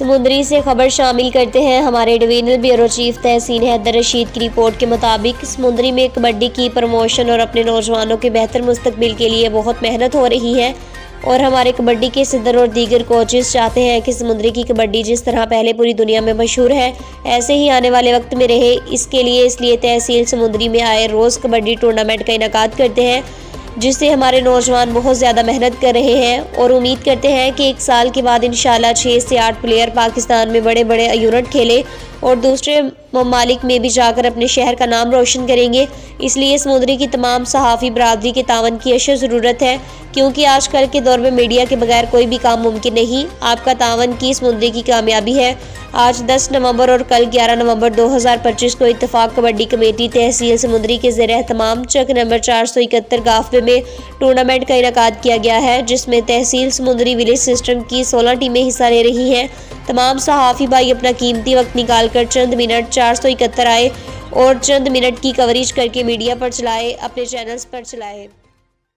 समुद्री से खबर शामिल करते हैं। हमारे डिवीजनल ब्यूरो चीफ तहसीन हैदर रशीद की रिपोर्ट के मुताबिक समुद्री में कबड्डी की प्रमोशन और अपने नौजवानों के बेहतर मुस्तकबिल के लिए बहुत मेहनत हो रही है और हमारे कबड्डी के सदर और दीगर कोचेस चाहते हैं कि समुद्री की कबड्डी जिस तरह पहले पूरी दुनिया में मशहूर है ऐसे ही आने वाले वक्त में रहे। इसलिए तहसील समुद्री में आए रोज़ कबड्डी टूर्नामेंट का इनेकाद करते हैं, जिससे हमारे नौजवान बहुत ज़्यादा मेहनत कर रहे हैं और उम्मीद करते हैं कि 1 साल के बाद इंशाल्लाह 6 से 8 प्लेयर पाकिस्तान में बड़े बड़े यूनिट खेले और दूसरे ममालिक में भी जाकर अपने शहर का नाम रोशन करेंगे। इसलिए समुद्री की तमाम सहाफ़ी बरादरी के तावन की अशद ज़रूरत है, क्योंकि आजकल के दौर में मीडिया के बगैर कोई भी काम मुमकिन नहीं। आपका तावन की समुद्री की कामयाबी है। आज 10 नवंबर और कल 11 नवंबर 2025 को इत्तेफाक कबड्डी कमेटी तहसील समुद्री के ज़ेर एहतमाम चक नंबर 471 गाफवे में टूर्नामेंट का इनेकाद किया गया है, जिसमें तहसील समुद्री विलेज सिस्टम की 16 टीमें हिस्सा ले रही हैं। तमाम सहाफ़ी भाई अपना कीमती वक्त निकालकर चंद मिनट 471 आए और चंद मिनट की कवरेज करके मीडिया पर चलाए, अपने चैनल्स पर चलाए।